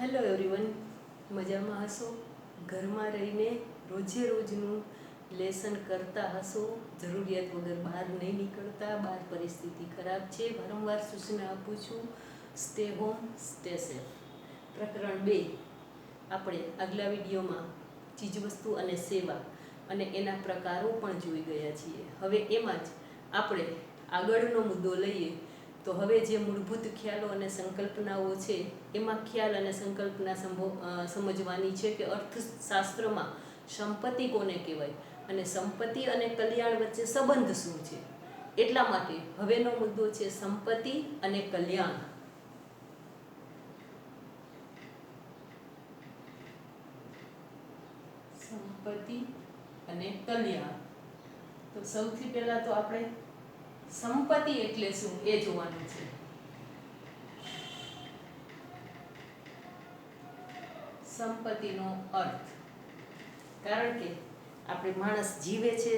Hello everyone, મજામાં હશો? ઘરમાં રહીને રોજે રોજનું લેસન કરતા હશો, જરૂરિયાત વગર બહાર નહીં નીકળતા. બહાર પરિસ્થિતિ ખરાબ છે. વારંવાર સૂચના આપું છું, સ્ટે હોમ સ્ટે સેફ. પ્રકરણ 2 આપણે આગલા વિડીયોમાં ચીજવસ્તુ અને સેવા અને એના પ્રકારો પણ જોઈ ગયા છીએ. હવે એમાં જ આપણે આગળનો મુદ્દો લઈએ તો હવે જે મૂળભૂત ખ્યાલો અને સંકલ્પનાઓ છે એમાં ખ્યાલ અને સંકલ્પના સમજવાની છે કે અર્થશાસ્ત્રમાં સંપત્તિ કોને કહેવાય અને સંપત્તિ અને કલ્યાણ વચ્ચે સંબંધ શું છે. એટલા માટે હવેનો મુદ્દો છે સંપત્તિ અને કલ્યાણ. સંપત્તિ અને કલ્યાણ. તો સૌથી પહેલા તો આપણે સંપત્તિ એટલે શું એ જોવાનું છે. સંપત્તિનો અર્થ, કારણ કે આપણે માણસ જીવે છે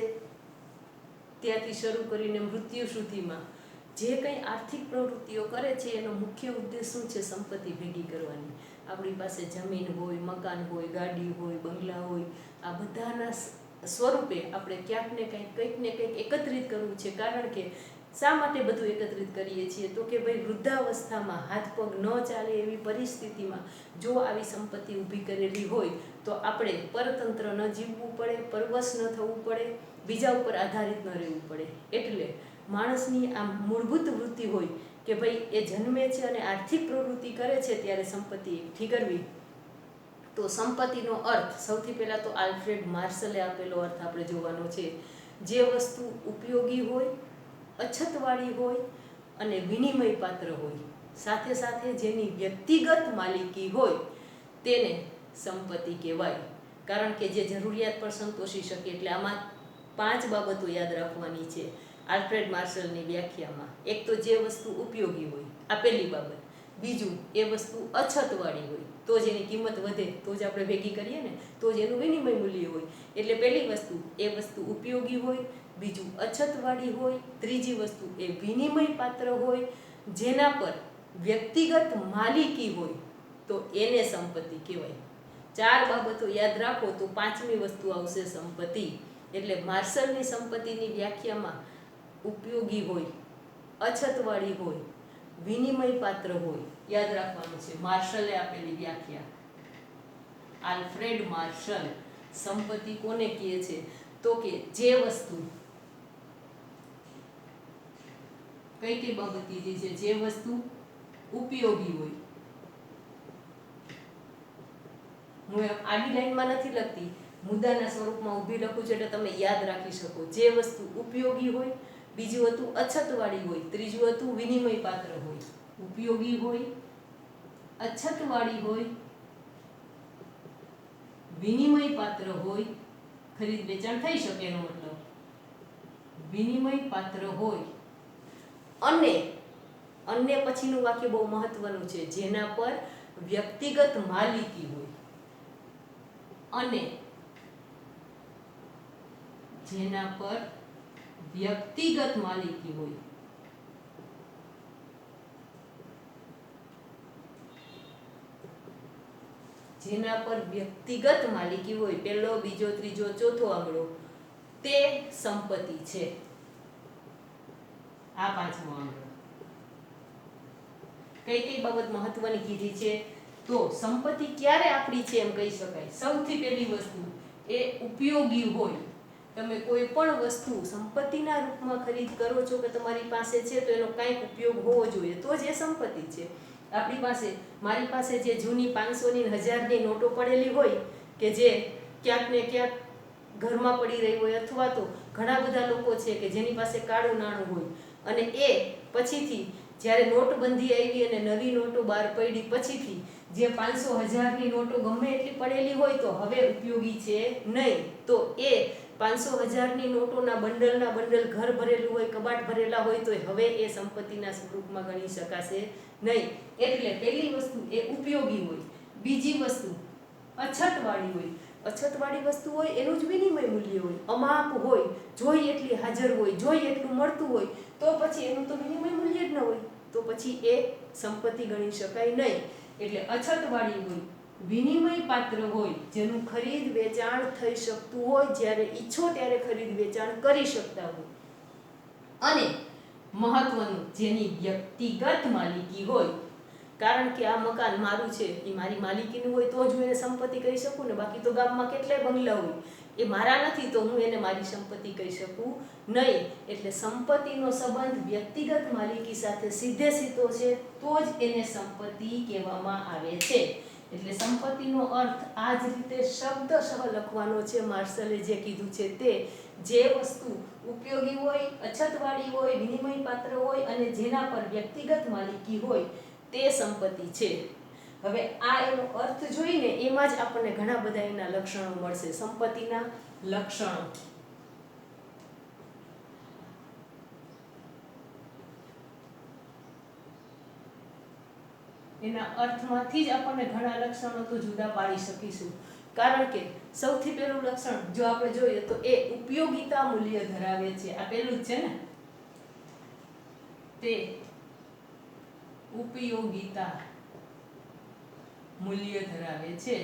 ત્યાંથી શરૂ કરીને મૃત્યુ સુધીમાં જે કંઈ આર્થિક પ્રવૃત્તિઓ કરે છે એનો મુખ્ય ઉદ્દેશ શું છે? સંપત્તિ ભેગી કરવાની. આપણી પાસે જમીન હોય, મકાન હોય, ગાડી હોય, બંગલા હોય, આ બધાના સ્વરૂપે આપણે ક્યાંક ને કંઈક એકત્રિત કરવું છે. કારણ કે શા માટે બધું એકત્રિત કરીએ છીએ? તો કે ભાઈ વૃદ્ધાવસ્થામાં હાથ પગ ન ચાલે એવી પરિસ્થિતિમાં જો આવી સંપત્તિ ઊભી કરેલી હોય તો આપણે પરતંત્ર ન જીવવું પડે, પરવશ ન થવું પડે, બીજા ઉપર આધારિત ન રહેવું પડે. એટલે માણસની આ મૂળભૂત વૃત્તિ હોય કે ભાઈ એ જન્મે છે અને આર્થિક પ્રવૃત્તિ કરે છે ત્યારે સંપત્તિ એકઠી કરવી. તો સંપત્તિનો અર્થ સૌથી પહેલાં તો આલ્ફ્રેડ માર્શલે આપેલો અર્થ આપણે જોવાનો છે. જે વસ્તુ ઉપયોગી હોય, અછતવાળી હોય અને વિનિમય પાત્ર હોય, સાથે સાથે જેની વ્યક્તિગત માલિકી હોય તેને સંપત્તિ કહેવાય. કારણ કે જે જરૂરિયાત પર સંતોષી શકે. એટલે આમાં 5 બાબતો યાદ રાખવાની છે આલ્ફ્રેડ માર્શલની વ્યાખ્યામાં. એક તો જે વસ્તુ ઉપયોગી હોય, આ પહેલી બાબત. બીજું, એ વસ્તુ અછતવાળી હોય તો જ એની કિંમત વધે, તો જ આપણે ભેગી કરીએ ને, તો જ એનું વિનિમય મૂલ્ય હોય. એટલે પહેલી વસ્તુ, એ વસ્તુ ઉપયોગી હોય. બીજું, અછતવાળી હોય. ત્રીજી વસ્તુ, એ વિનિમય પાત્ર હોય. જેના પર વ્યક્તિગત માલિકી હોય તો એને સંપત્તિ કહેવાય. 4 બાબતો યાદ રાખો તો 5મી વસ્તુ આવશે સંપત્તિ. એટલે માર્શલની સંપત્તિની વ્યાખ્યામાં ઉપયોગી હોય, અછતવાળી હોય, વિનિમય પાત્ર હોય, યાદ રાખવાનું છે. માર્શલે આપેલી વ્યાખ્યા, આલ્ફ્રેડ માર્શલ. સંપત્તિ કોને કહે છે? તો કે જે વસ્તુ, કઈ બાબત કીધી છે? જે વસ્તુ ઉપયોગી હોય. હું આડી લાઈનમાં નથી લખતી, મુદ્દાના સ્વરૂપમાં ઊભી લખું છું એટલે તમે યાદ રાખી શકો. જે વસ્તુ ઉપયોગી હોય, બીજું હતું અછતવાળી હોય, ત્રીજું હતું વિનિમય પાત્ર હોય. ઉપયોગી હોય, અછતવાળી હોય, વિનિમય પાત્ર હોય, ખરીદ વેચાણ થઈ શકે એનો મતલબ, વિનિમય પાત્ર હોય અને પછીનું વાક્ય બહુ મહત્વનું છે, જેના પર વ્યક્તિગત માલિકી હોય. અને જેના પર વ્યક્તિગત માલિકી હોય. જેના પર વ્યક્તિગત માલિકી હોય, પહેલો, બીજો, ત્રીજો, ચોથો આંકડો, તે સંપત્તિ છે. આ 5મો આંકડો. કઈ બાબત મહત્વની કીધી છે? તો સંપત્તિ ક્યારે આપણી છે એમ કહી શકાય. સૌથી પહેલી વસ્તુ, એ ઉપયોગી હોય. તમે કોઈ પણ વસ્તુ સંપત્તિના રૂપમાં ખરીદ કરો છો કે તમારી પાસે છે તો એનો કાંઈક ઉપયોગ હોવો જોઈએ, તો જ એ સંપત્તિ છે. આપણી પાસે, મારી પાસે જે જૂની 500ની 1000ની નોટો પડેલી હોય કે જે ક્યાંક ને ક્યાંક ઘરમાં પડી રહી હોય, અથવા તો ઘણા બધા લોકો છે કે જેની પાસે કાળું નાણું હોય અને એ પછીથી જ્યારે નોટબંધી આવી અને નવી નોટો બહાર પડી પછીથી જે 500 1000ની નોટો ગમે એટલી પડેલી હોય તો હવે ઉપયોગી છે નહીં. તો એ 500 1000ની નોટોના બંડલ ઘર ભરેલું હોય, કબાટ ભરેલા હોય તો હવે એ સંપત્તિના સ્વરૂપમાં ગણી શકાશે નહીં. એટલે પહેલી વસ્તુ એ ઉપયોગી હોય. બીજી વસ્તુ અછતવાળી હોય. અછતવાળી વસ્તુ હોય એનું જ વિનિમય મૂલ્ય હોય, અમાપ હોય, જોઈ એટલી હાજર હોય, જોઈ એટલું મળતું હોય તો પછી એનું તો વિનિમય મૂલ્ય જ ન હોય, તો પછી એ સંપત્તિ ગણી શકાય નહીં. એટલે અછતવાળી હોય, વિનિમય પાત્ર હોય, જેનું ખરીદ વેચાણ થઈ શકતું હોય, જ્યારે ઈચ્છો ત્યારે ખરીદ વેચાણ કરી શકતા હોય, અને મહત્વનું જેની વ્યક્તિગત માલિકી હોય. કારણ કે આ મકાન મારું છે, એ મારી માલિકીનું હોય તો જ હું એને સંપત્તિ કહી શકું ને. બાકી તો ગામમાં કેટલાય બંગલા હોય, એ મારા નથી તો હું એને મારી સંપત્તિ કહી શકું નહીં. એટલે સંપત્તિનો સંબંધ વ્યક્તિગત માલિકી સાથે સીધે સીધો છે, તો જ એને સંપત્તિ કહેવામાં આવે છે. એટલે સંપત્તિનો અર્થ આ જ રીતે શબ્દશઃ લખવાનો છે. માર્શલે જે કીધું છે તે, જે વસ્તુ ઉપયોગી હોય, અછતવાળી હોય, વિનિમય પાત્ર હોય અને જેના પર વ્યક્તિગત માલિકી હોય તે સંપત્તિ છે. હવે આ એનો અર્થ જોઈને એમાં જ આપણને ઘણા બધા એના લક્ષણો મળશે. સંપત્તિના લક્ષણો. એના અર્થમાંથી જ આપણને ઘણા લક્ષણો તો જુદા પાડી શકીશું. કારણ કે સૌથી પહેલું લક્ષણ જો આપણે જોઈએ તો એ ઉપયોગિતા મૂલ્ય ધરાવે છે. આ પહેલું જ છે ને, તે ઉપયોગિતા મૂલ્ય ધરાવે છે.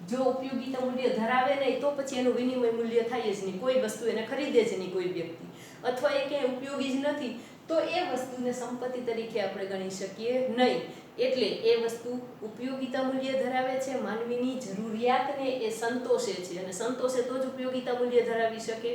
જો ઉપયોગિતા મૂલ્ય ધરાવે નહીં તો પછી એનું વિનિમય મૂલ્ય થાય જ નહીં. કોઈ વસ્તુ એને ખરીદે જ નહીં કોઈ વ્યક્તિ, અથવા એ ક્યાંય ઉપયોગી જ નથી તો એ વસ્તુને સંપત્તિ તરીકે આપણે ગણી શકીએ નહીં. એટલે એ વસ્તુ ઉપયોગિતા મૂલ્ય ધરાવે છે, માનવીની જરૂરિયાતને એ સંતોષે છે, અને સંતોષે તો જ ઉપયોગિતા મૂલ્ય ધરાવી શકે.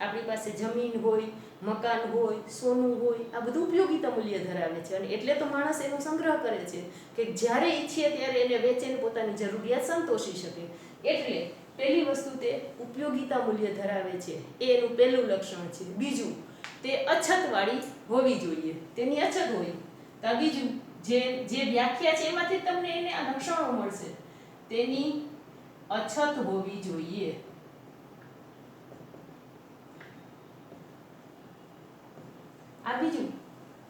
આપણી પાસે જમીન હોય, મકાન હોય, સોનું હોય, આ બધું ઉપયોગિતા મૂલ્ય ધરાવે છે. અને એટલે તો માણસ એનો સંગ્રહ કરે છે કે જ્યારે ઈચ્છે ત્યારે એને વેચીને પોતાની જરૂરિયાત સંતોષી શકે. એટલે પહેલી વસ્તુ તે ઉપયોગિતા મૂલ્ય ધરાવે છે, એ એનું પહેલું લક્ષણ છે. બીજું, તે અછતવાળી હોવી જોઈએ, તેની અછત હોય. તો બીજું જે વ્યાખ્યા છે એમાંથી તમને એને આ લક્ષણો મળશે. તેની અછત હોવી જોઈએ. આ બીજું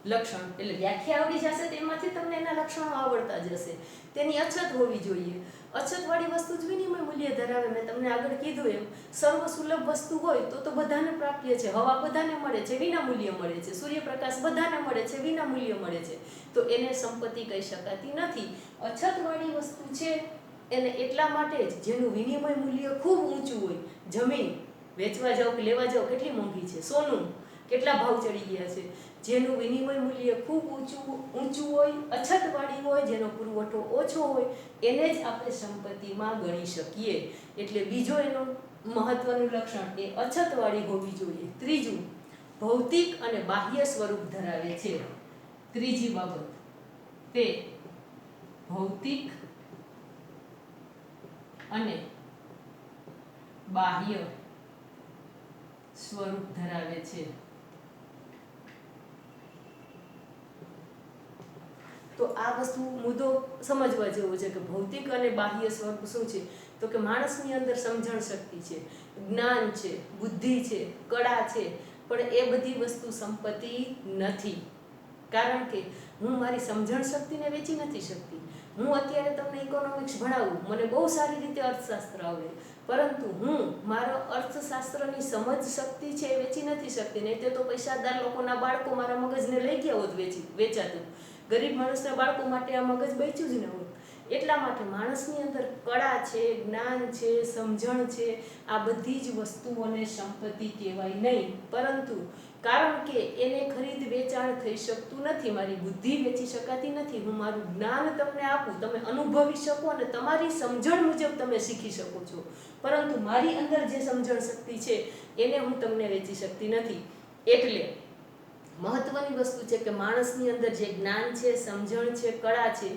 લક્ષણ. એટલે વ્યાખ્યા આવડી જશે તેમાંથી તમને એના લક્ષણો આવડતા જશે. તેની અછત હોવી જોઈએ. અછતવાળી વસ્તુ જ વિનિમય મૂલ્ય ધરાવે. મેં તમને આગળ કીધું એમ, સર્વ સુલભ વસ્તુ હોય તો બધાને પ્રાપ્ય છે. હવા બધાને મળે છે, વિના મૂલ્ય મળે છે. સૂર્યપ્રકાશ બધાને મળે છે, વિના મૂલ્ય મળે છે. તો એને સંપત્તિ કહી શકાતી નથી. અછતવાળી વસ્તુ છે એને એટલા માટે જ જેનું વિનિમય મૂલ્ય ખૂબ ઊંચું હોય. જમીન વેચવા જાઓ કે લેવા જાઓ કેટલી મોંઘી છે, સોનું કેટલા ભાવ ચડી ગયા છે. જેનું વિનિમય મૂલ્ય ખૂબ ઊંચું હોય, અછતવાળી હોય, જેનો પુરવઠો ઓછો હોય, એને જ આપણે સંપત્તિમાં ગણી શકીએ. એટલે બીજો એનો મહત્વનું લક્ષણ એ અછતવાળી હોવી જોઈએ. ત્રીજું, ભૌતિક અને બાહ્ય સ્વરૂપ ધરાવે છે. ત્રીજી બાબત, તે ભૌતિક અને બાહ્ય સ્વરૂપ ધરાવે છે. તો આ વસ્તુ મુદ્દો સમજવા જેવો છે કે ભૌતિક અને બાહ્ય સ્વરૂપ શું છે. તો કે માણસની અંદર સમજણ શક્તિ છે, જ્ઞાન છે, બુદ્ધિ છે, કળા છે, પણ એ બધી વસ્તુ સંપત્તિ નથી. કારણ કે હું મારી સમજણ શક્તિને વેચી નથી શકતી. હું અત્યારે તમને ઇકોનોમિક્સ ભણાવું, મને બહુ સારી રીતે અર્થશાસ્ત્ર આવડે, પરંતુ હું મારો અર્થશાસ્ત્રની સમજ શક્તિ છે એ વેચી નથી શકતી. નહીં તો પૈસાદાર લોકોના બાળકો મારા મગજને લઈ ગયા હોત વેચાતું. ગરીબ માણસના બાળકો માટે આ મગજ બચ્યું જ ન હોત. એટલા માટે માણસની અંદર કળા છે, જ્ઞાન છે, સમજણ છે, આ બધી જ વસ્તુઓને સંપત્તિ કહેવાય નહીં. પરંતુ કારણ કે એને ખરીદ વેચાણ થઈ શકતું નથી, મારી બુદ્ધિ વેચી શકાતી નથી, હું મારું જ્ઞાન તમને આપું, તમે અનુભવી શકો અને તમારી સમજણ મુજબ તમે શીખી શકો છો, પરંતુ મારી અંદર જે સમજણ શક્તિ છે એને હું તમને વેચી શકતી નથી. એટલે મહત્વની વસ્તુ છે કે માણસની અંદર જે જ્ઞાન છે, સમજણ છે, કળા છે,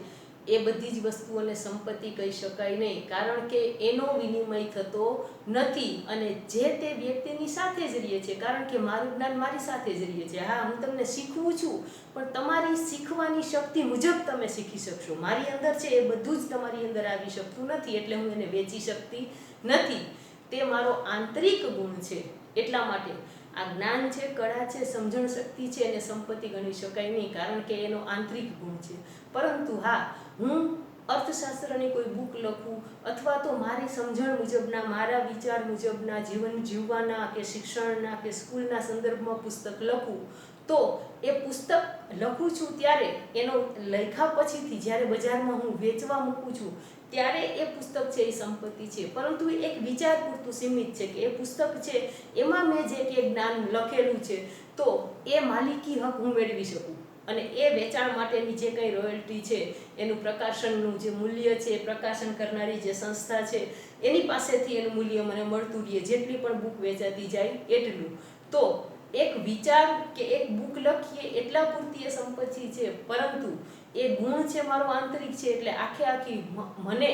એ બધી જ વસ્તુઓને સંપત્તિ કહી શકાય નહીં. કારણ કે એનો વિનિમય થતો નથી અને જે તે વ્યક્તિની સાથે જ રહે છે. કારણ કે મારું જ્ઞાન મારી સાથે જ રહે છે. હા, હું તમને શીખવું છું, પણ તમારી શીખવાની શક્તિ મુજબ તમે શીખી શકશો. મારી અંદર છે એ બધું જ તમારી અંદર આવી શકતું નથી, એટલે હું એને વેચી શકતી નથી. તે મારો આંતરિક ગુણ છે. એટલા માટે આ જ્ઞાન છે, કળા છે, સમજણ શક્તિ છે, એને સંપત્તિ ગણી શકાય નહીં, કારણ કે એનો આંતરિક ગુણ છે. પરંતુ હા, હું અર્થશાસ્ત્રની કોઈ બુક લખું અથવા તો મારી સમજણ મુજબના, મારા વિચાર મુજબના જીવન જીવવાના કે શિક્ષણના કે સ્કૂલના સંદર્ભમાં પુસ્તક લખું, તો એ પુસ્તક લખું છું ત્યારે એનો લખ્યા પછીથી જ્યારે બજારમાં હું વેચવા મૂકું છું ત્યારે એ પુસ્તક છે એ સંપત્તિ છે, પરંતુ એક વિચાર પૂરતું સીમિત છે કે એ પુસ્તક છે એમાં મેં જે કે જ્ઞાન લખેલું છે તો એ માલિકી હક હું મેળવી શકું, અને એ વેચાણ માટેની જે કંઈ રોયલ્ટી છે, એનું પ્રકાશનનું જે મૂલ્ય છે, પ્રકાશન કરનારી જે સંસ્થા છે એની પાસેથી એનું મૂલ્ય મને મળતું રહે, જેટલી પણ બુક વેચાતી જાય એટલું. તો એક વિચાર કે એક બુક લખીએ એટલા પૂરતી એ સંપત્તિ છે, પરંતુ એ ગુણ છે મારો આંતરિક છે, એટલે આખે આખી મને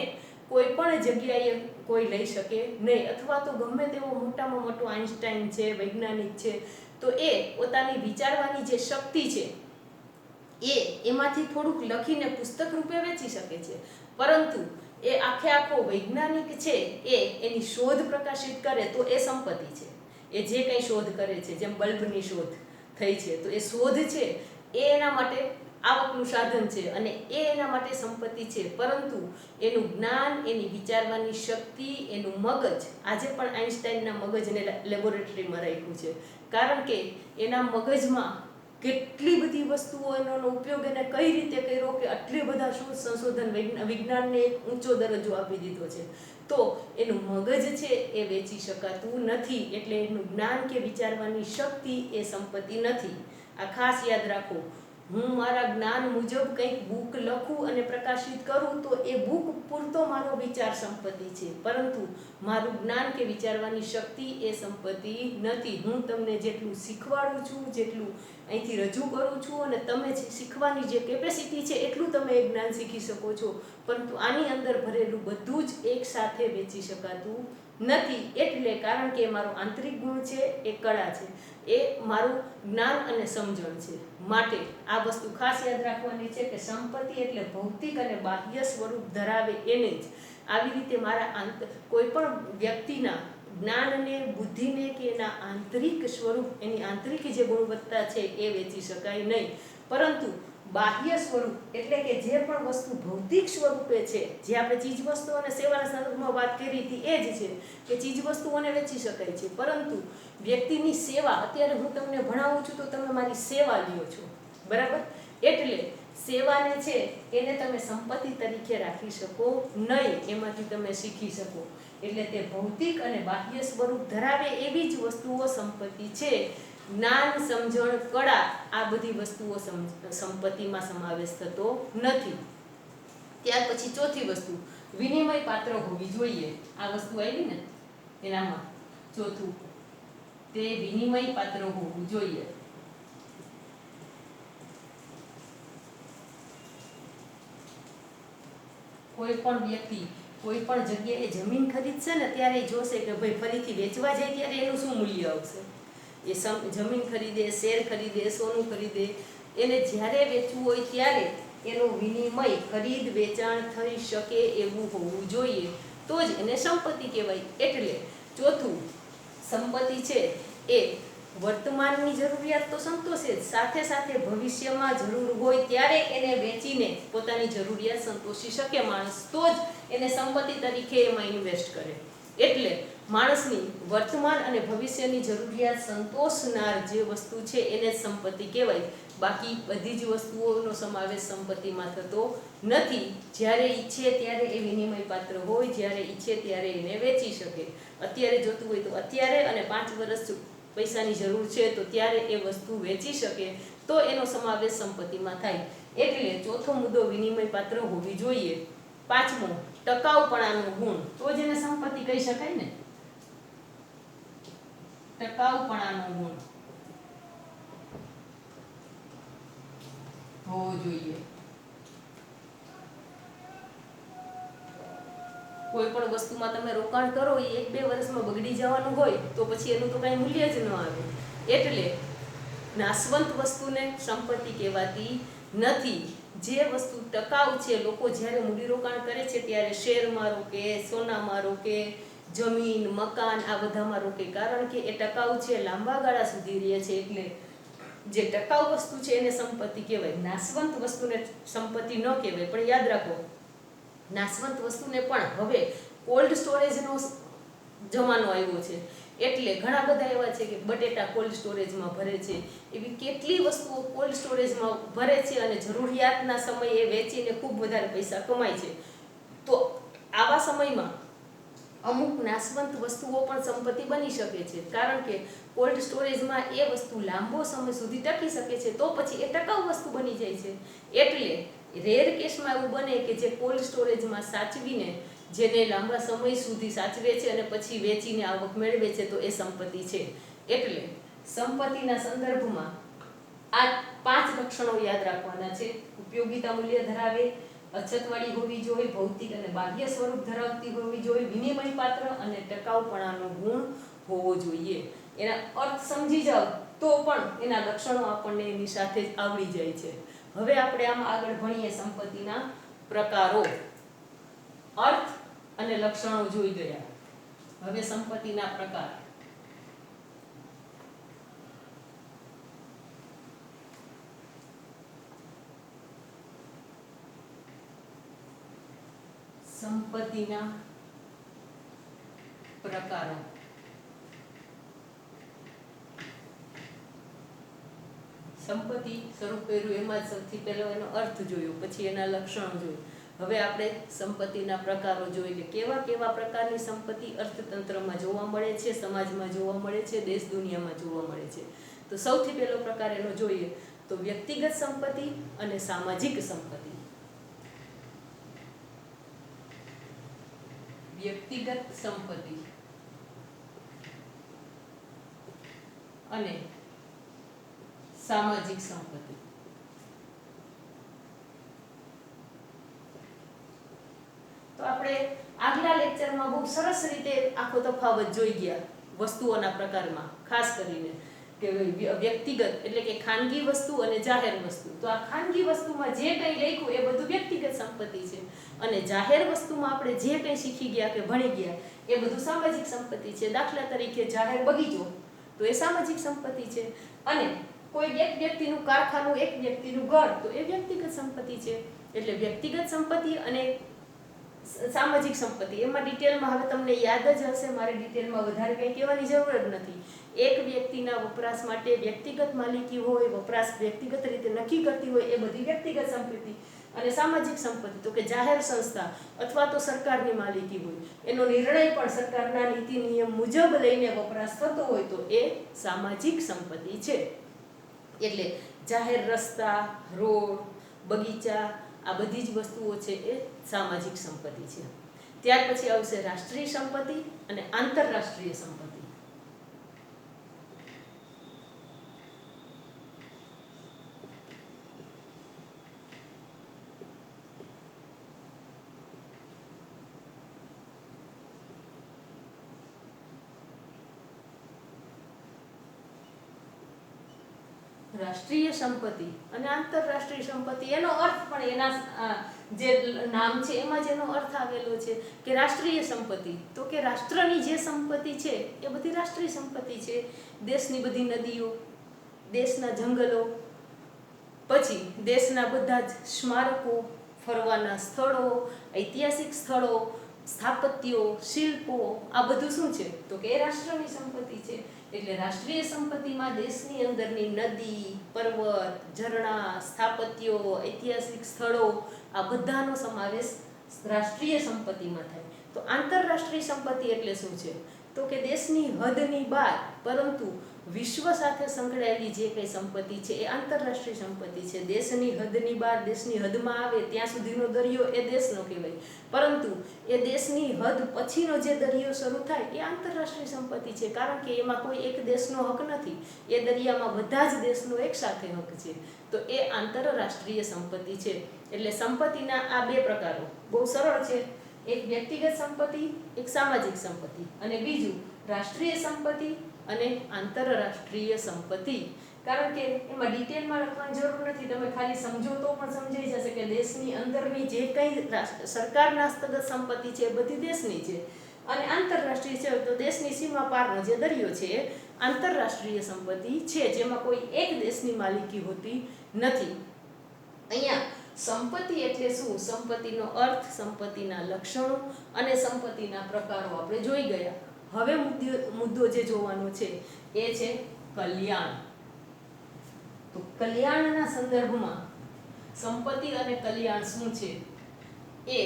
કોઈ પણ જગ્યાએ કોઈ લઈ શકે નહીં. અથવા તો ગમે તેવો મોટામાં મોટો આઈન્સ્ટાઈન છે, વૈજ્ઞાનિક છે, તો એ પોતાની વિચારવાની જે શક્તિ છે એમાંથી થોડુંક લખીને પુસ્તક રૂપે વેચી શકે છે, પરંતુ એ આખે આખો વૈજ્ઞાનિક છે એ એની શોધ પ્રકાશિત કરે તો એ સંપત્તિ છે. એ જે કંઈ શોધ કરે છે, જેમ બલ્બની શોધ થઈ છે, તો એ શોધ છે એ એના માટે આવકનું સાધન છે અને એ એના માટે સંપત્તિ છે, પરંતુ એનું જ્ઞાન, એની વિચારવાની શક્તિ, એનું મગજ, આજે પણ આઈન્સ્ટાઈનના મગજને લેબોરેટરીમાં રાખ્યું છે, કારણ કે એના મગજમાં કેટલી બધી વસ્તુઓનો ઉપયોગ એને કઈ રીતે કર્યો કે આટલી બધા શોધ સંશોધન વિજ્ઞાનને એક ઊંચો દરજ્જો આપી દીધો છે. તો એનું મગજ છે એ વેચી શકાતું નથી, એટલે એનું જ્ઞાન કે વિચારવાની શક્તિ એ સંપત્તિ નથી. આ ખાસ યાદ રાખો. હું મારા જ્ઞાન મુજબ કંઈક બુક લખું અને પ્રકાશિત કરું તો એ બુક પૂરતો મારો વિચાર સંપત્તિ છે, પરંતુ મારું જ્ઞાન કે વિચારવાની શક્તિ એ સંપત્તિ નથી. હું તમને જેટલું શીખવાડું છું, જેટલું અહીંથી રજૂ કરું છું, અને તમે શીખવાની જે કેપેસિટી છે એટલું તમે એ જ્ઞાન શીખી શકો છો, પરંતુ આની અંદર ભરેલું બધું જ એક સાથે વેચી શકાતું નથી. એટલે કારણ કે મારો આંતરિક ગુણ છે, એ કળા છે, એ મારું જ્ઞાન અને સમજણ છે. માટે આ વસ્તુ ખાસ યાદ રાખવાની છે કે સંપત્તિ એટલે ભૌતિક અને બાહ્ય સ્વરૂપ ધરાવે એને જ. આવી રીતે મારા કોઈ પણ વ્યક્તિના જ્ઞાનને, બુદ્ધિને કે એના આંતરિક સ્વરૂપ, એની આંતરિક જે ગુણવત્તા છે એ વેચી શકાય નહીં, પરંતુ બાહ્ય સ્વરૂપ એટલે કે જે પણ વસ્તુ ભૌતિક સ્વરૂપે છે, જે આપણે ચીજવસ્તુ અને સેવાના સંદર્ભમાં વાત કરી હતી એ જ છે કે ચીજવસ્તુઓને વેચી શકાય છે, પરંતુ વ્યક્તિની સેવા, અત્યારે હું તમને ભણાવું છું તો તમે મારી સેવા લ્યો છો, બરાબર? એટલે સેવાને છે એને તમે સંપત્તિ તરીકે રાખી શકો નહીં, એમાંથી તમે શીખી શકો. એટલે તે ભૌતિક અને બાહ્ય સ્વરૂપ ધરાવે એવી જ વસ્તુઓ સંપત્તિ છે. જ્ઞાન, સમજણ, કળા, આ બધી વસ્તુઓ સંપત્તિમાં સમાવેશ થતો નથી. ત્યાર પછી ચોથી વસ્તુ વિનિમય પાત્ર હોવી જોઈએ. આ વસ્તુ આવી ને એનામાં ચોથું, તે વિનિમય પાત્ર હોવું જોઈએ. કોઈ પણ વ્યક્તિ કોઈ પણ જગ્યાએ જમીન ખરીદશે ને ત્યારે જોશે કે ભાઈ ફરીથી વેચવા જાય ત્યારે એનું શું મૂલ્ય આવશે. એ જમીન ખરીદે, શેર ખરીદે, સોનું ખરીદે, એને જ્યારે વેચવું હોય ત્યારે એનો વિનિમય, ખરીદ વેચાણ થઈ શકે એવું હોવું જોઈએ, તો જ એને સંપત્તિ કહેવાય. એટલે ચોથું, સંપત્તિ છે એ વર્તમાનની જરૂરિયાત તો સંતોષે જ, સાથે સાથે ભવિષ્યમાં જરૂર હોય ત્યારે એને વેચીને પોતાની જરૂરિયાત સંતોષી શકે માણસ, તો જ એને સંપત્તિ તરીકે એમાં ઇન્વેસ્ટ કરે. એટલે માણસની વર્તમાન અને ભવિષ્યની જરૂરિયાત સંતોષનાર જે વસ્તુ છે એને જ સંપત્તિ કહેવાય. બાકી બધી જ વસ્તુઓનો સમાવેશ સંપત્તિમાં થતો નથી. જ્યારે ઈચ્છે ત્યારે એ વિનિમય પાત્ર હોય, જ્યારે ઈચ્છે ત્યારે એને વેચી શકે. અત્યારે જોતું હોય તો અત્યારે, અને 5 વર્ષ પૈસાની જરૂર છે તો ત્યારે એ વસ્તુ વેચી શકે, તો એનો સમાવેશ સંપત્તિમાં થાય. એટલે ચોથો મુદ્દો વિનિમય પાત્ર હોવી જોઈએ. પાંચમો, ટકાઉપણાનો ગુણ, તો જ એને સંપત્તિ કહી શકાય ને. ટકાઉપણાનો ગુણ હોવો જોઈએ. કોઈ પણ વસ્તુમાં તમે રોકાણ કરો એ 1-2 વર્ષમાં બગડી જવાનું હોય તો પછી એનું તો કાંઈ મૂલ્ય જ ન આવે. એટલે નાશવંત વસ્તુને સંપત્તિ કહેવાતી નથી. જે વસ્તુ ટકાઉ છે, લોકો જ્યારે મૂડીરોકાણ કરે છે ત્યારે શેરમાં રોકે, સોનામાં રોકે, જમીન, મકાન, આ બધામાં રોકે, કારણ કે એ ટકાઉ છે, લાંબા ગાળા સુધી રહે છે. એટલે જે ટકાઉ વસ્તુ છે એને સંપત્તિ કહેવાય. નાશવંત વસ્તુને સંપત્તિ ન કહેવાય. પણ યાદ રાખો, નાશવંત વસ્તુને પણ હવે કોલ્ડ સ્ટોરેજનો જમાનો આવ્યો છે. એટલે ઘણા બધા એવા છે કે બટેટા કોલ્ડ સ્ટોરેજમાં ભરે છે, એવી કેટલી વસ્તુઓ કોલ્ડ સ્ટોરેજમાં ભરે છે અને જરૂરિયાતના સમયે વેચીને ખૂબ વધારે પૈસા કમાય છે. તો આવા સમયમાં અમુક નાશવંત વસ્તુઓ પણ સંપત્તિ બની શકે છે, કારણ કે કોલ્ડ સ્ટોરેજમાં એ વસ્તુ લાંબો સમય સુધી ટકી શકે છે, તો પછી એ ટકાઉ વસ્તુ બની જાય છે. એટલે રેર કેસમાં એવું બને કે જે કોલ્ડ સ્ટોરેજમાં સાચવીને જેને લાંબા સમય સુધી સાચવે છે અને પછી વેચીને આવક મેળવે છે, તો એ સંપત્તિ છે. એટલે સંપત્તિના સંદર્ભમાં આ 5 લક્ષણો યાદ રાખવાના છે. ઉપયોગિતા મૂલ્ય ધરાવે, અછતવાળી હોવી જોઈએ, ભૌતિક અને બાહ્ય સ્વરૂપ ધરાવતી હોવી જોઈએ, વિનિમય પાત્ર અને ટકાઉપણાનો ગુણ હોવો જોઈએ. એના અર્થ સમજી જાઓ તો પણ એના લક્ષણો આપણને એની સાથે જ આવડી જાય છે. હવે આપણે આમાં આગળ ભણીએ સંપત્તિના પ્રકારો. અર્થ અને લક્ષણો જોઈ ગયા. હવે સંપત્તિના પ્રકાર. સંપત્તિના પ્રકારો. સંપત્તિ શરૂ કર્યું એમાં જ સૌથી પહેલો એનો અર્થ જોયો, પછી એના લક્ષણો જોયું. હવે આપણે સંપત્તિના પ્રકારો જોઈ લે. કેવા કેવા પ્રકારની સંપત્તિ અર્થતંત્રમાં જોવા મળે છે, સમાજમાં જોવા મળે છે, દેશ દુનિયામાં જોવા મળે છે. તો સૌથી પહેલો પ્રકાર એનો જોઈએ તો વ્યક્તિગત સંપત્તિ અને સામાજિક સંપત્તિ. વ્યક્તિગત સંપત્તિ અને સામાજિક સંપત્તિ. તો આપણે આગલા લેક્ચરમાં બહુ સરસ રીતે આખો તફાવત જોઈ ગયા વસ્તુઓના પ્રકારમાં, ખાસ કરીને કે વ્યક્તિગત એટલે કે ખાનગી વસ્તુ અને જાહેર વસ્તુ. તો આ ખાનગી વસ્તુમાં જે કંઈ લખ્યું એ બધું વ્યક્તિગત સંપત્તિ છે, અને જાહેર વસ્તુમાં આપણે જે કંઈ શીખી ગયા કે ભણી ગયા એ બધું સામાજિક સંપત્તિ છે. દાખલા તરીકે જાહેર બગીચો તો એ સામાજિક સંપત્તિ છે, અને કોઈ એક વ્યક્તિનું કારખાનું, એક વ્યક્તિનું ઘર તો એ વ્યક્તિગત સંપત્તિ છે. એટલે વ્યક્તિગત સંપત્તિ અને સામાજિક સંપત્તિ એમાં ડિટેલમાં હવે તમને યાદ જ હશે, મારે ડિટેલમાં વધારે કંઈ કહેવાની જરૂર જ નથી. એક વ્યક્તિના વપરાશ માટે વ્યક્તિગત માલિકી હોય, વપરાશ વ્યક્તિગત રીતે નક્કી કરતી હોય, એ બધી વ્યક્તિગત સંપત્તિ. અને સામાજિક સંપત્તિ તો કે જાહેર સંસ્થા અથવા તો સરકારની માલિકી હોય, એનો નિર્ણય પણ સરકારના નીતિ નિયમ મુજબ લઈને વપરાશ થતો હોય, તો એ સામાજિક સંપત્તિ છે. એટલે જાહેર રસ્તા, રોડ, બગીચા, આ બધી જ વસ્તુઓ છે એ સામાજિક સંપત્તિ છે. ત્યાર પછી આવશે રાષ્ટ્રીય સંપત્તિ અને આંતરરાષ્ટ્રીય સંપત્તિ. રાષ્ટ્રીય સંપત્તિ અને આંતરરાષ્ટ્રીય સંપત્તિ, એનો અર્થ પણ એના જે નામ છે એમાં જ એનો અર્થ આવેલો છે કે રાષ્ટ્રીય સંપત્તિ તો કે રાષ્ટ્રની જે સંપત્તિ છે એ બધી રાષ્ટ્રીય સંપત્તિ છે. દેશની બધી નદીઓ, દેશના જંગલો, પછી દેશના બધા જ સ્મારકો, ફરવાના સ્થળો, ઐતિહાસિક સ્થળો, સ્થાપત્યો, શિલ્પો, આ બધું શું છે તો કે એ રાષ્ટ્રની સંપત્તિ છે. એટલે રાષ્ટ્રીય સંપત્તિમાં દેશની અંદરની નદી, પર્વત, ઝરણા, સ્થાપત્યો, ઐતિહાસિક સ્થળો, આ બધાનો સમાવેશ રાષ્ટ્રીય સંપત્તિમાં થાય. તો આંતરરાષ્ટ્રીય સંપત્તિ એટલે શું છે તો કે દેશની હદની બહાર પરંતુ વિશ્વ સાથે સંકળાયેલી જે કંઈ સંપત્તિ છે એ આંતરરાષ્ટ્રીય સંપત્તિ છે. દેશની હદની બહાર, દેશની હદમાં આવે ત્યાં સુધીનો દરિયો એ દેશનો કહેવાય, પરંતુ એ દેશની હદ પછીનો જે દરિયો શરૂ થાય એ આંતરરાષ્ટ્રીય સંપત્તિ છે, કારણ કે એમાં કોઈ એક દેશનો હક નથી, એ દરિયામાં બધા જ દેશનો એક સાથે હક છે. તો એ આંતરરાષ્ટ્રીય સંપત્તિ છે. એટલે સંપત્તિના આ બે પ્રકારો બહુ સરળ છે. એક વ્યક્તિગત સંપત્તિ, એક સામાજિક સંપત્તિ, અને બીજું રાષ્ટ્રીય સંપત્તિ અને આંતરરાષ્ટ્રીય સંપત્તિ. કારણ કે એમાં ડિટેલમાં લખવાની જરૂર નથી, તમે ખાલી સમજો તો પણ સમજાઈ જશે કે દેશની અંદરની જે કંઈ સરકારના હસ્તગત સંપત્તિ છે એ બધી દેશની છે, અને આંતરરાષ્ટ્રીય છે તો દેશની સીમા પારનો જે દરિયો છે એ આંતરરાષ્ટ્રીય સંપત્તિ છે, જેમાં કોઈ એક દેશની માલિકી હોતી નથી. અહીંયા સંપત્તિ એટલે શું, સંપત્તિનો અર્થ, સંપત્તિના લક્ષણો અને સંપત્તિના પ્રકારો આપણે જોઈ ગયા. હવે મુદ્દો જે જોવાનો છે એ છે કલ્યાણ. તો કલ્યાણના સંદર્ભમાં સંપત્તિ અને કલ્યાણ શું છે એ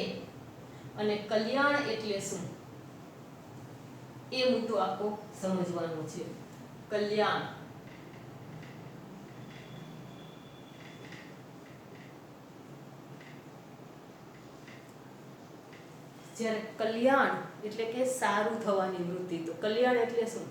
અને કલ્યાણ એટલે શું એ મુદ્દો આખો સમજવાનો છે. કલ્યાણ જ્યારે કલ્યાણ એટલે કે સારું થવાની વૃત્તિ. તો કલ્યાણ એટલે શું?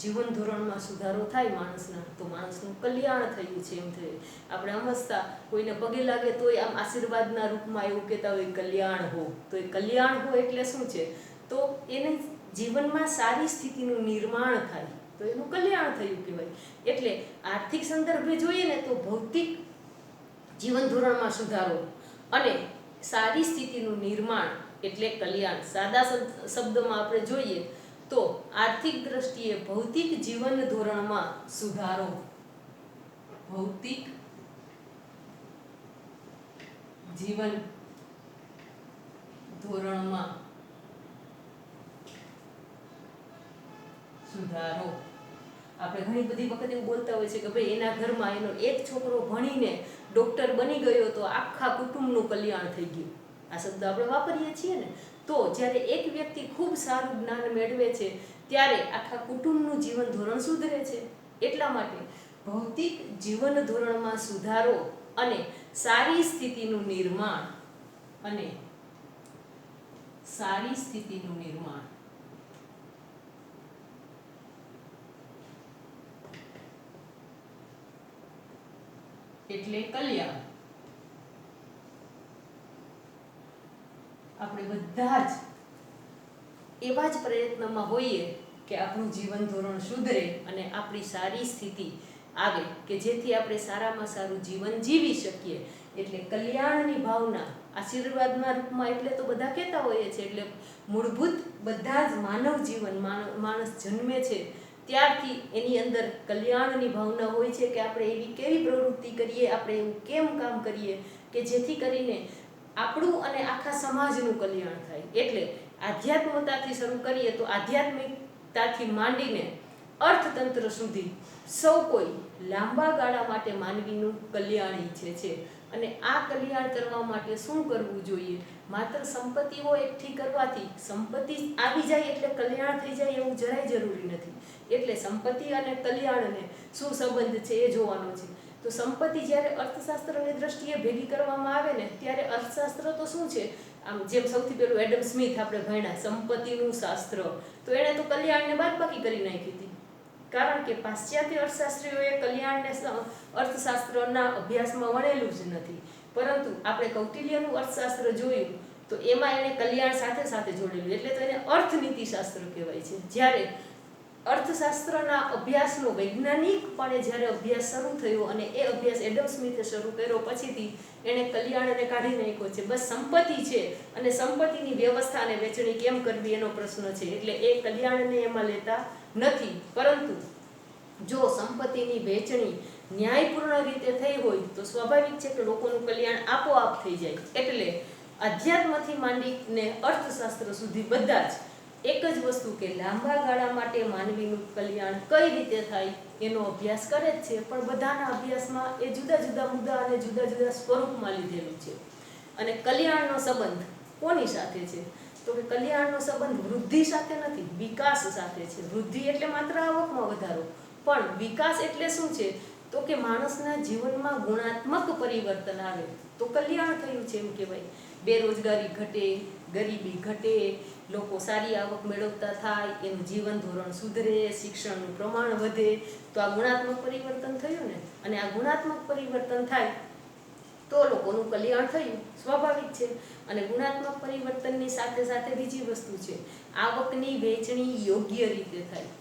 જીવન ધોરણમાં સુધારો થાય માણસના, તો માણસનું કલ્યાણ થયું છે એમ થાય. આપણે સમજતા કોઈને પગે લાગે તોય આમ આશીર્વાદના રૂપમાં એવું કહેતા હોય કલ્યાણ હો. તો એ કલ્યાણ હો એટલે શું છે? તો એને જીવનમાં સારી સ્થિતિનું નિર્માણ થાય તો એનું કલ્યાણ થયું કહેવાય. એટલે આર્થિક સંદર્ભે જોઈએ ને તો ભૌતિક જીવન ધોરણમાં સુધારો અને સારી સ્થિતિનું નિર્માણ એટલે કલ્યાણ. સાદા શબ્દમાં આપણે જોઈએ તો આર્થિક દ્રષ્ટિએ ભૌતિક જીવન ધોરણમાં સુધારો, ભૌતિક જીવન ધોરણમાં સુધારો. આપણે ઘણી બધી વખત એવું બોલતા હોય છે કે ભાઈ એના ઘરમાં એનો એક છોકરો ભણીને ડૉક્ટર બની ગયો તો આખા કુટુંબનું કલ્યાણ થઈ ગયું. આ શબ્દ આપણે વાપરીએ છીએ ને. તો જ્યારે એક વ્યક્તિ ખૂબ સારું જ્ઞાન મેળવે છે ત્યારે આખા કુટુંબનું જીવન ધોરણ સુધરે છે. એટલા માટે ભૌતિક જીવન ધોરણમાં સુધારો અને સારી સ્થિતિનું નિર્માણ અને સારી સ્થિતિનું નિર્માણ એટલે કલ્યાણ. આપણે બધા જ એવા જ પ્રયત્નમાં હોઈએ કે આપણું જીવન ધોરણ સુધરે અને આપણી સારી સ્થિતિ આવે કે જેથી આપણે સારામાં સારું જીવન જીવી શકીએ. એટલે કલ્યાણની ભાવના આશીર્વાદના રૂપમાં એટલે તો બધા કહેતા હોઈએ છે. એટલે મૂળભૂત બધા જ માનવ જીવન માણસ જન્મે છે ત્યારથી એની અંદર કલ્યાણની ભાવના હોય છે કે આપણે એવી કેવી પ્રવૃત્તિ કરીએ, આપણે એવું કેમ કામ કરીએ કે જેથી કરીને આપણું અને આખા સમાજનું કલ્યાણ થાય. એટલે આધ્યાત્મતાથી શરૂ કરીએ તો આધ્યાત્મિકતાથી માંડીને અર્થતંત્ર સુધી સૌ કોઈ લાંબા ગાળા માટે માનવીનું કલ્યાણ ઈચ્છે છે. અને આ કલ્યાણ કરવા માટે શું કરવું જોઈએ? માત્ર સંપત્તિઓ એકઠી કરવાથી સંપત્તિ આવી જાય એટલે કલ્યાણ થઈ જાય એવું જરાય જરૂરી નથી. એટલે સંપત્તિ અને કલ્યાણને શું સંબંધ છે એ જોવાનો છે. તો સંપત્તિ જ્યારે અર્થશાસ્ત્રની દ્રષ્ટિએ ભેગી કરવામાં આવે ને ત્યારે અર્થશાસ્ત્ર તો શું છે? આમ જેમ સૌથી પહેલું એડમ સ્મિથ આપણે ભણ્યા સંપત્તિનું શાસ્ત્ર, તો એણે તો કલ્યાણને બાદબાકી કરી નાખી હતી. કારણ કે પાશ્ચાત્ય અર્થશાસ્ત્રીઓએ કલ્યાણને અર્થશાસ્ત્રના અભ્યાસમાં વણેલું જ નથી. પરંતુ આપણે કૌટિલ્યનું અર્થશાસ્ત્ર જોયું તો એમાં એણે કલ્યાણ સાથે સાથે જોડેલું, એટલે તો એને અર્થનીતિશાસ્ત્ર કહેવાય છે. જ્યારે અર્થશાસ્ત્રના અભ્યાસનો વૈજ્ઞાનિકપણે જ્યારે અભ્યાસ શરૂ થયો અને એ અભ્યાસ એડમ સ્મિથે શરૂ કર્યો પછીથી એણે કલ્યાણને કાઢી નાખ્યો છે. બસ સંપત્તિ છે અને સંપત્તિની વ્યવસ્થા અને વેચણી કેમ કરવી એનો પ્રશ્ન છે. એટલે એ કલ્યાણને એમાં લેતા નથી. પરંતુ જો સંપત્તિની વેચણી ન્યાયપૂર્ણ રીતે થઈ હોય તો સ્વાભાવિક છે કે લોકોનું કલ્યાણ આપોઆપ થઈ જાય. એટલે અધ્યાત્મથી માંડીને અર્થશાસ્ત્ર સુધી બધા જ એક જ વસ્તુ કે લાંબા ગાળા માટે માનવીનું કલ્યાણ કઈ રીતે થાય એનો અભ્યાસ કરે જ છે. પણ બધાના અભ્યાસમાં એ જુદા જુદા મુદ્દા અને જુદા જુદા સ્વરૂપમાં લીધેલું છે. અને કલ્યાણનો સંબંધ કોની સાથે છે? તો કે કલ્યાણનો સંબંધ વૃદ્ધિ સાથે નથી, વિકાસ સાથે છે. વૃદ્ધિ એટલે માત્ર આવકમાં વધારો, પણ વિકાસ એટલે શું છે? તો કે માણસના જીવનમાં ગુણાત્મક પરિવર્તન આવે તો કલ્યાણ થયું છે એમ કહેવાય. બેરોજગારી ઘટે, ગરીબી ઘટે, લોકો સારી આવક મેળવતા થાય, એનું જીવન ધોરણ સુધરે, શિક્ષણનું પ્રમાણ વધે, તો આ ગુણાત્મક પરિવર્તન થયું ને. અને આ ગુણાત્મક પરિવર્તન થાય તો લોકોનું કલ્યાણ થયું, સ્વાભાવિક છે. અને ગુણાત્મક પરિવર્તનની સાથે સાથે બીજી વસ્તુ છે, આવકની વહેંચણી યોગ્ય રીતે થાય.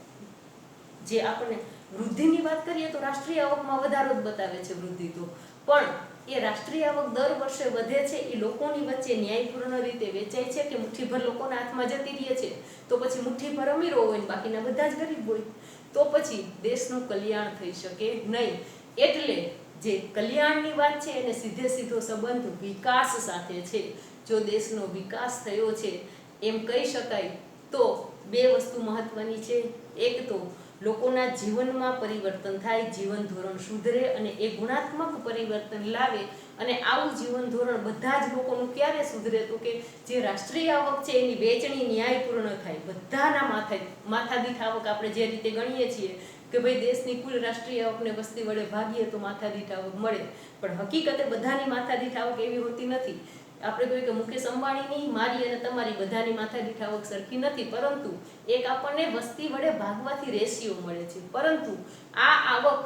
જે આપણે વૃદ્ધિની વાત કરીએ તો રાષ્ટ્રીય આવકમાં વધારો જ બતાવે છે વૃદ્ધિ તો, પણ એ રાષ્ટ્રીય આવક દર વર્ષે વધે છે એ લોકોની વચ્ચે ન્યાયપૂર્ણ રીતે વેચાય છે કે મુઠ્ઠીભર લોકોના હાથમાં જતી રહે છે? તો પછી મુઠ્ઠીભર અમીરો હોય ને બાકીના બધા જ ગરીબ હોય, તો પછી દેશનું કલ્યાણ થઈ શકે નહીં. એટલે જે કલ્યાણની વાત છે એને સીધે સીધો સંબંધ વિકાસ સાથે છે. જો દેશનો વિકાસ થયો છે એમ કહી શકાય તો બે વસ્તુ મહત્વની છે. એક તો લોકોના જીવનમાં પરિવર્તન થાય, જીવન ધોરણ સુધરે અને એ ગુણાત્મક પરિવર્તન લાવે. અને આવું જીવન ધોરણ બધા જ લોકોનું ક્યારે સુધરે? તો કે જે રાષ્ટ્રીય આવક છે એની વેચણી ન્યાયપૂર્ણ થાય. બધાના માથાદીઠ આવક આપણે જે રીતે ગણીએ છીએ કે ભાઈ દેશની કુલ રાષ્ટ્રીય આવકને વસ્તી વડે ભાગીએ તો માથાદીઠ આવક મળે, પણ હકીકતે બધાની માથાદીઠ આવક એવી હોતી નથી. આપણે કહીએ કે મુકેશ અંબાણીની, મારી અને તમારી બધાની માથાદીઠ આવક સરખી નથી, પરંતુ એક આપણને વસ્તી વડે ભાગવાથી રેશિયો મળે છે. પરંતુ આ આવક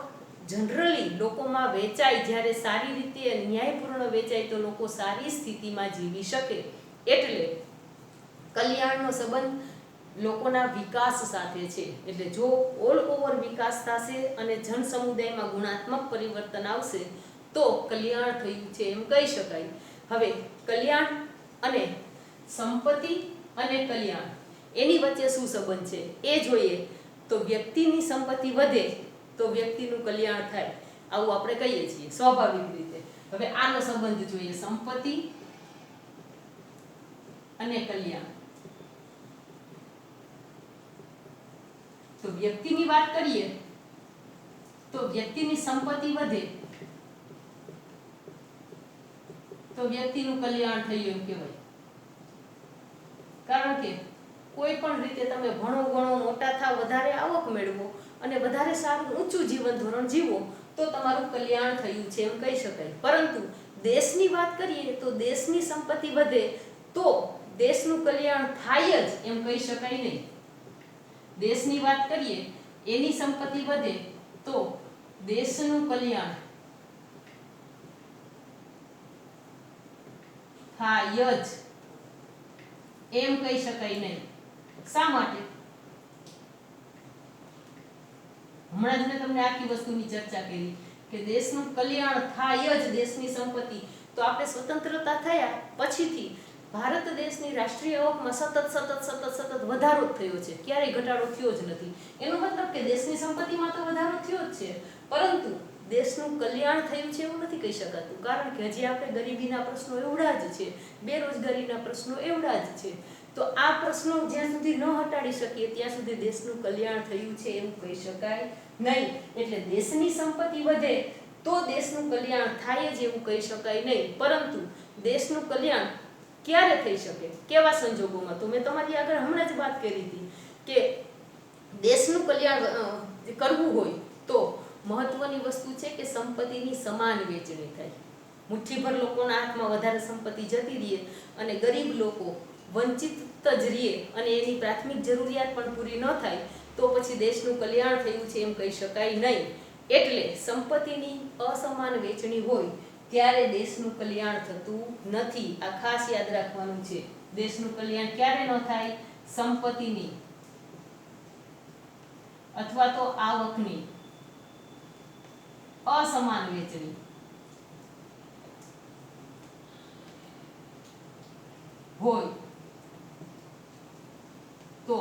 જનરલી લોકોમાં વેચાય, જ્યારે સારી રીતે ન્યાયપૂર્ણ વેચાય તો લોકો સારી સ્થિતિમાં જીવી શકે. એટલે કલ્યાણનો સંબંધ લોકોના વિકાસ સાથે છે. એટલે જો ઓલ ઓવર વિકાસ થશે અને જન સમુદાયમાં ગુણાત્મક પરિવર્તન આવશે તો કલ્યાણ થયું છે એમ કહી શકાય. હવે કલ્યાણ અને સંપત્તિ અને કલ્યાણ એની વચ્ચે શું સંબંધ છે એ જોઈએ તો વ્યક્તિની સંપત્તિ વધે તો વ્યક્તિનું કલ્યાણ થાય, આવું આપણે કહીએ છીએ સ્વાભાવિક રીતે. હવે આનો સંબંધ જોઈએ, સંપત્તિ અને કલ્યાણ. તો વ્યક્તિની વાત કરીએ તો વ્યક્તિની સંપત્તિ વધે તો વ્યક્તિનું કલ્યાણ થયું એમ કહેવાય. કારણ કે કોઈ પણ રીતે તમે ભણો ગણો, મોટા થાવ, વધારે આવક મેળવો અને વધારે સારું ઊંચું જીવન ધોરણ જીવો તો તમારું કલ્યાણ થયું છે એમ કહી શકાય. પરંતુ દેશની વાત કરીએ તો દેશની સંપત્તિ વધે તો દેશનું કલ્યાણ થાય જ એમ કહી શકાય નહીં. દેશની વાત કરીએ એની સંપત્તિ વધે તો દેશનું કલ્યાણ થાય જ એમ કહી શકાય નહીં. શા માટે? હમણાં જ મેં તમને આખી વસ્તુની ચર્ચા કરી કે દેશનું કલ્યાણ થાય જ દેશની સંપત્તિ. તો આપણે સ્વતંત્રતા થયા પછીથી ભારત દેશની રાષ્ટ્રીય આવકમાં સતત વધારો થયો છે, ક્યારેય ઘટાડો થયો જ નથી. એનો મતલબ કે દેશની સંપત્તિમાં તો વધારો થયો જ છે, પરંતુ દેશનું કલ્યાણ થયું છે એવું નથી કહી શકાતું. કારણ કે હજી આપણે ગરીબીના પ્રશ્નો એવડા જ છે, બેરોજગારીના પ્રશ્નો એવડા જ છે. તો આ પ્રશ્નો જ્યાં સુધી ન હટાડી શકીએ ત્યાં સુધી દેશનું કલ્યાણ થયું છે એવું કહી શકાય નહીં. એટલે દેશની સંપત્તિ વધે તો દેશનું કલ્યાણ થાય જ એવું કહી શકાય નહીં. પરંતુ દેશનું કલ્યાણ ક્યારે થઈ શકે, કેવા સંજોગોમાં? તો મેં તમારી આગળ હમણાં જ વાત કરી હતી કે દેશનું કલ્યાણ કરવું હોય તો મહત્વની વસ્તુ છે કે સંપત્તિની સમાન વેચણી થાય. મુઠ્ઠીભર લોકોના હાથમાં વધારે સંપત્તિ જતી રહે અને ગરીબ લોકો વંચિત જ રહે અને એની પ્રાથમિક જરૂરિયાત પણ પૂરી ન થાય તો પછી દેશનું કલ્યાણ થયું છે એમ કહી શકાય નહીં. એટલે સંપત્તિની અસમાન વેચણી હોય ત્યારે દેશનું કલ્યાણ થતું નથી. આ ખાસ યાદ રાખવાનું છે. દેશનું કલ્યાણ ક્યારે ન થાય? સંપત્તિની અથવા તો આવકની અસમાન વેચણી હોય તો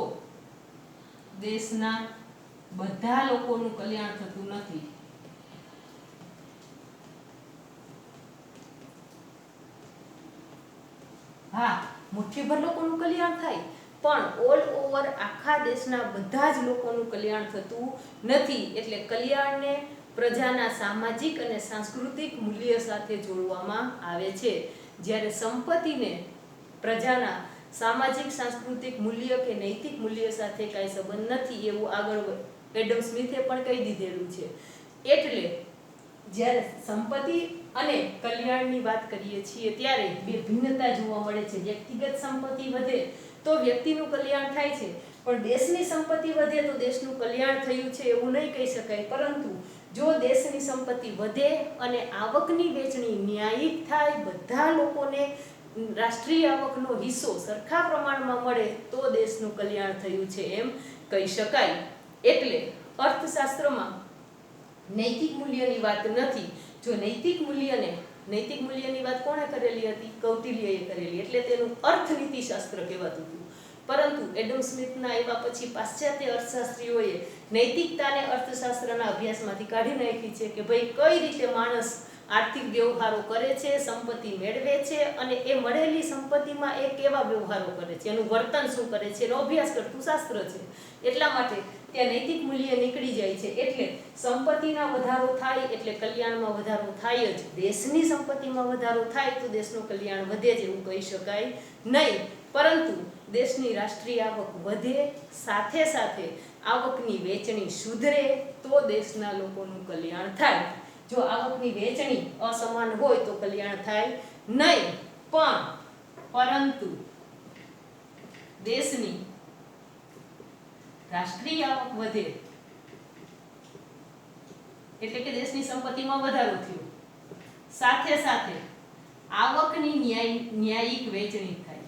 દેશના બધા લોકોનું કલ્યાણ થતું નથી. હા, મુઠ્ઠીભર લોકોનું કલ્યાણ થાય પણ ઓલ ઓવર આખા દેશના બધા જ લોકોનું કલ્યાણ થતું નથી. એટલે કલ્યાણને પ્રજાના સામાજિક અને સાંસ્કૃતિક મૂલ્ય સાથે જોડવામાં આવે છે. જ્યારે સંપત્તિને પ્રજાના સામાજિક સાંસ્કૃતિક મૂલ્ય કે નૈતિક મૂલ્ય સાથે કાંઈ સંબંધ નથી એવું આગળ એડમ સ્મિથે પણ કહી દીધેલું છે. એટલે જ્યારે સંપત્તિ અને કલ્યાણની વાત કરીએ છીએ ત્યારે બે ભિન્નતા જોવા મળે છે. વ્યક્તિગત સંપત્તિ વધે તો વ્યક્તિનું કલ્યાણ થાય છે, પણ દેશની સંપત્તિ વધે તો દેશનું કલ્યાણ થયું છે એવું નહીં કહી શકાય. પરંતુ જો દેશની સંપત્તિ વધે અને આવકની વેચણી ન્યાયિક થાય, બધા લોકોને રાષ્ટ્રીય આવકનો હિસ્સો સરખા પ્રમાણમાં મળે તો દેશનું કલ્યાણ થયું છે એમ કહી શકાય. એટલે અર્થશાસ્ત્રમાં નૈતિક મૂલ્યની વાત નથી. જો નૈતિક મૂલ્યની વાત કોણે કરેલી હતી? કૌટિલ્યએ કરેલી. એટલે તેનું અર્થનીતિશાસ્ત્ર કહેવાતું હતું. પરંતુ એડમ સ્મિથના આવ્યા પછી પાશ્ચાત્ય અર્થશાસ્ત્રીઓએ નૈતિકતાને અર્થશાસ્ત્રના અભ્યાસમાંથી કાઢી નાખી છે કે ભાઈ કઈ રીતે માણસ આર્થિક વ્યવહારો કરે છે, સંપત્તિ મેળવે છે અને એ મળેલી સંપત્તિમાં એ કેવા વ્યવહારો કરે છે, એનું વર્તન શું કરે છે, એનો અભ્યાસ કરતું શાસ્ત્ર છે. એટલા માટે ત્યાં નૈતિક મૂલ્ય નીકળી જાય છે. એટલે સંપત્તિના વધારો થાય એટલે કલ્યાણમાં વધારો થાય જ. દેશની સંપત્તિમાં વધારો થાય તો દેશનું કલ્યાણ વધે જ એવું કહી શકાય નહીં. પરંતુ દેશની રાષ્ટ્રીય આવક વધે, સાથે સાથે આવકની વહેંચણી સુધરે તો દેશના લોકોનું કલ્યાણ થાય. જો આવકની વહેંચણી અસમાન હોય તો કલ્યાણ થાય નહીં. પરંતુ દેશની રાષ્ટ્રીય આવક વધે એટલે કે દેશની સંપત્તિમાં વધારો થયો, સાથે સાથે આવકની ન્યાયિક વહેંચણી થાય,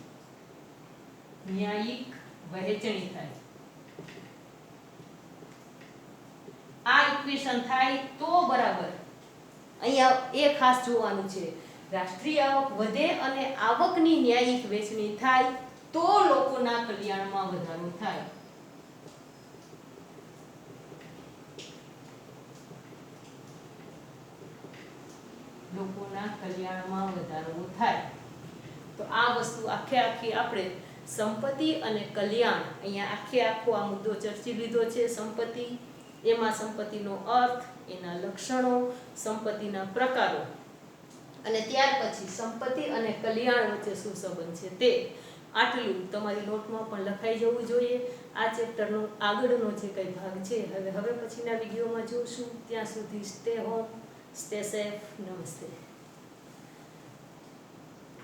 ન્યાયિક વહેંચણી થાય. આ ઇક્વેશન થાય તો બરાબર. અહીંયા એ ખાસ જોવાનું છે, રાષ્ટ્રીય આવક વધે અને આવકની ન્યાયિક વહેંચણી થાય તો લોકોના કલ્યાણમાં વધારો થાય. લોકોના કલ્યાણમાં વધારો થાય. તો આ વસ્તુ આખી આપણે સંપત્તિ અને કલ્યાણ અહીંયા આખો આ મુદ્દો ચર્ચી લીધો છે. સંપત્તિ, એમાં સંપત્તિનો અર્થ, એના લક્ષણો, સંપત્તિના પ્રકારો અને ત્યાર પછી સંપત્તિ અને કલ્યાણ વચ્ચે શું સંબંધ છે તે. આટલું તમારી નોટમાં પણ લખાઈ જવું જોઈએ. આ ચેપ્ટરનો આગળનો જે કંઈ ભાગ છે હવે પછીના વિડીયોમાં જોશું. ત્યાં સુધી સ્ટે હોમ, સ્ટે સેફ. નમસ્તે.